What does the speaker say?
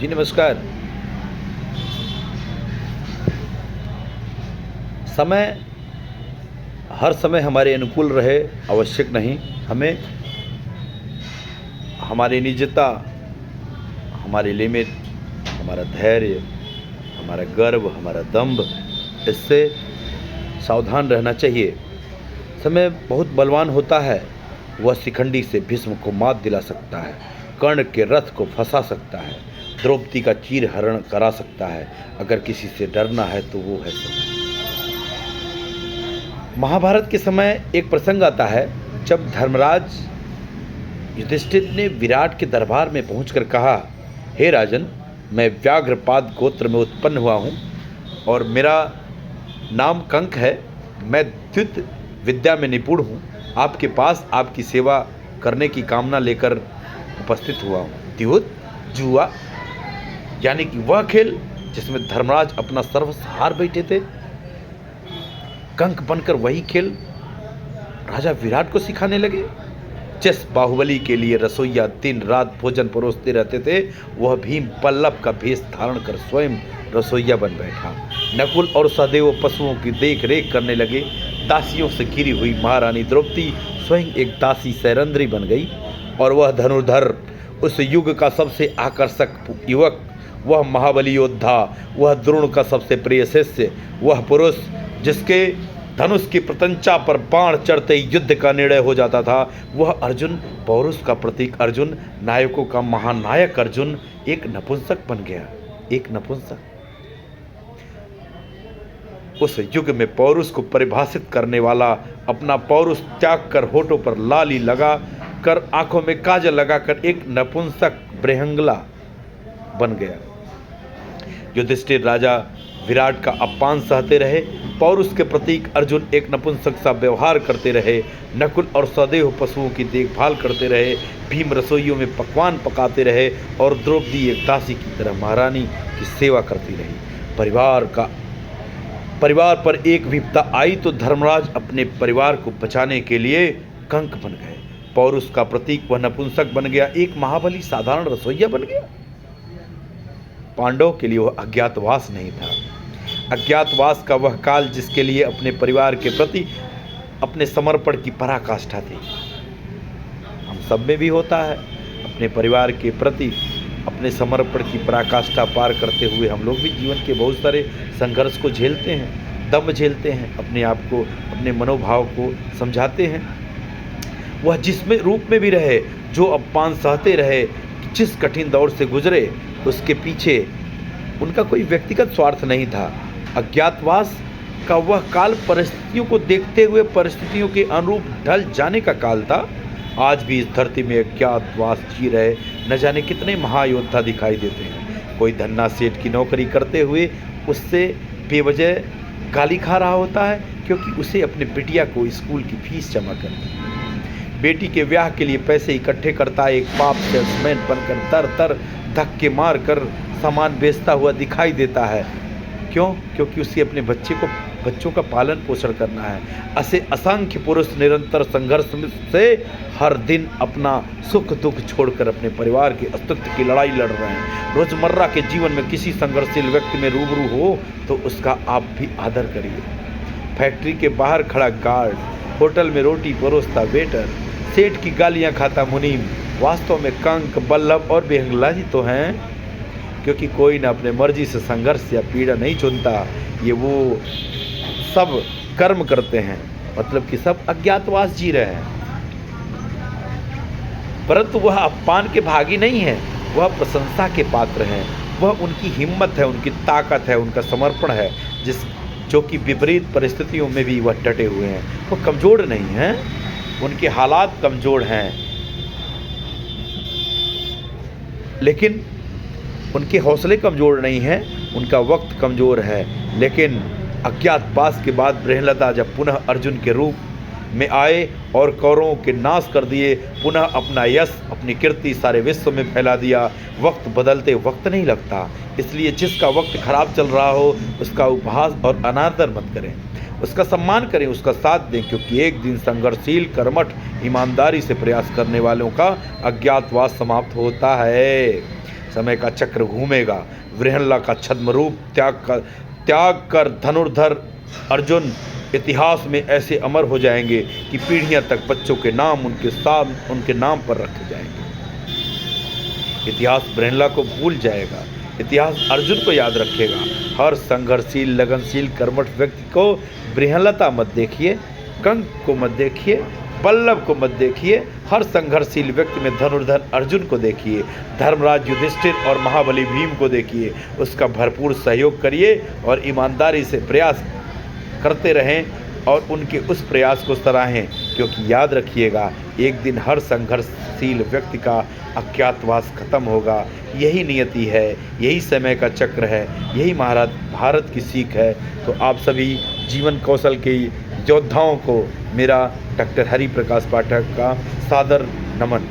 जी नमस्कार। समय हर समय हमारे अनुकूल रहे आवश्यक नहीं। हमें हमारी निजता, हमारी लिमिट, हमारा धैर्य, हमारा गर्व, हमारा दंभ, इससे सावधान रहना चाहिए। समय बहुत बलवान होता है। वह शिखंडी से भीष्म को मात दिला सकता है, कर्ण के रथ को फंसा सकता है, द्रौपदी का चीर हरण करा सकता है। अगर किसी से डरना है तो वो है समय। महाभारत के समय एक प्रसंग आता है जब धर्मराज युधिष्ठिर ने विराट के दरबार में पहुंचकर कहा, हे राजन, मैं व्याघ्रपाद गोत्र में उत्पन्न हुआ हूं और मेरा नाम कंक है। मैं द्युत विद्या में निपुण हूं। आपके पास आपकी सेवा करने की कामना लेकर उपस्थित हुआ हूं। द्युत जुआ यानी कि वह खेल जिसमें धर्मराज अपना सर्वस्व हार बैठे थे। कंक बनकर वही खेल राजा विराट को सिखाने लगे। जिस बाहुबली के लिए रसोइया दिन रात भोजन परोसते रहते थे, वह भीम पल्लव का भेष धारण कर स्वयं रसोइया बन बैठा। नकुल और सहदेव पशुओं की देख रेख करने लगे। दासियों से घिरी हुई महारानी द्रौपदी स्वयं एक दासी सैरंध्री बन गई। और वह धनुर्धर, उस युग का सबसे आकर्षक युवक, वह महाबली योद्धा, वह द्रोण का सबसे प्रिय शिष्य, वह पुरुष जिसके धनुष की प्रत्यंचा पर बाण चढ़ते ही युद्ध का निर्णय हो जाता था, वह अर्जुन, पौरुष का प्रतीक अर्जुन, नायकों का महानायक अर्जुन, एक नपुंसक बन गया। एक नपुंसक। उस युग में पौरुष को परिभाषित करने वाला अपना पौरुष त्याग कर होठों पर लाली लगा कर आंखों में काजल लगाकर एक नपुंसक ब्रह्मंगला बन गया। युधिष्ठिर राजा विराट का अपमान सहते रहे। पौरुष के प्रतीक अर्जुन एक नपुंसक सा व्यवहार करते रहे। नकुल और सहदेव पशुओं की देखभाल करते रहे। भीम रसोइयों में पकवान पकाते रहे और द्रौपदी एक दासी की तरह महारानी की सेवा करती रही। परिवार पर एक विपदा आई तो धर्मराज अपने परिवार को बचाने के लिए कंक बन गए। पौरुष का प्रतीक वह नपुंसक बन गया। एक महाबली साधारण रसोइया बन गया। पांडवों के लिए वह अज्ञातवास नहीं था। अज्ञातवास का वह काल जिसके लिए अपने परिवार के प्रति अपने समर्पण की पराकाष्ठा थी। हम सब में भी होता है। अपने परिवार के प्रति अपने समर्पण की पराकाष्ठा पार करते हुए हम लोग भी जीवन के बहुत सारे संघर्ष को झेलते हैं, दम झेलते हैं, अपने आप को, अपने मनोभाव को समझाते हैं। वह जिसमें रूप में भी रहे, जो अपमान सहते रहे, जिस कठिन दौर से गुजरे, उसके पीछे उनका कोई व्यक्तिगत स्वार्थ नहीं था। अज्ञातवास का वह काल परिस्थितियों को देखते हुए परिस्थितियों के अनुरूप ढल जाने का काल था। आज भी इस धरती में अज्ञातवास जी रहे न जाने कितने महायोद्धा दिखाई देते हैं। कोई धन्ना सेठ की नौकरी करते हुए उससे बेवजह गाली खा रहा होता है क्योंकि उसे अपने बिटिया को स्कूल की फीस जमा करनी है। बेटी के ब्याह के लिए पैसे इकट्ठे करता है। एक पाप सेल्समैन बनकर दर दर धक्के मार कर सामान बेचता हुआ दिखाई देता है। क्यों? क्योंकि उसे अपने बच्चों का पालन पोषण करना है। ऐसे असंख्य पुरुष निरंतर संघर्ष से हर दिन अपना सुख दुख छोड़कर अपने परिवार के अस्तित्व की लड़ाई लड़ रहे हैं। रोजमर्रा के जीवन में किसी संघर्षशील व्यक्ति में रूबरू हो तो उसका आप भी आदर करिए। फैक्ट्री के बाहर खड़ा गार्ड, होटल में रोटी परोसता वेटर, सेठ की गालियां खाता मुनीम, वास्तव में कंक, बल्लभ और बेहंगला ही तो हैं। क्योंकि कोई ना अपने मर्जी से संघर्ष या पीड़ा नहीं चुनता। ये वो सब कर्म करते हैं, मतलब कि सब अज्ञातवास जी रहे हैं। परंतु वह अपमान के भागी नहीं है, वह प्रशंसा के पात्र हैं। वह उनकी हिम्मत है, उनकी ताकत है, उनका समर्पण है, जो कि विपरीत परिस्थितियों में भी वह डटे हुए हैं। वह कमज़ोर नहीं हैं, उनके हालात कमज़ोर हैं, लेकिन उनके हौसले कमज़ोर नहीं हैं, उनका वक्त कमज़ोर है। लेकिन अज्ञातवास के बाद बृहलता जब पुनः अर्जुन के रूप में आए और कौरवों के नाश कर दिए, पुनः अपना यश, अपनी कीर्ति सारे विश्व में फैला दिया। वक्त बदलते वक्त नहीं लगता, इसलिए जिसका वक्त खराब चल रहा हो उसका उपहास और अनादर मत करें, उसका सम्मान करें, उसका साथ दें। क्योंकि एक दिन संघर्षशील, कर्मठ, ईमानदारी से प्रयास करने वालों का अज्ञातवास समाप्त होता है। समय का चक्र घूमेगा। वृहणला का छद्म रूप त्याग कर धनुर्धर अर्जुन इतिहास में ऐसे अमर हो जाएंगे कि पीढ़ियां तक बच्चों के नाम उनके नाम पर रखे जाएंगे। इतिहास वृहणला को भूल जाएगा, इतिहास अर्जुन को याद रखेगा। हर संघर्षशील, लगनशील, कर्मठ व्यक्ति को वृहणलता मत देखिए, कंक को मत देखिए, बल्लभ को मत देखिए। हर संघर्षशील व्यक्ति में धनुर्धर अर्जुन को देखिए, धर्मराज युधिष्ठिर और महाबली भीम को देखिए। उसका भरपूर सहयोग करिए और ईमानदारी से प्रयास करते रहें और उनके उस प्रयास को सराहें, क्योंकि याद रखिएगा एक दिन हर संघर्षशील व्यक्ति का अज्ञातवास खत्म होगा। यही नियति है, यही समय का चक्र है, यही महाराज भारत की सीख है। तो आप सभी जीवन कौशल के योद्धाओं को मेरा डॉक्टर हरि प्रकाश पाठक का सादर नमन।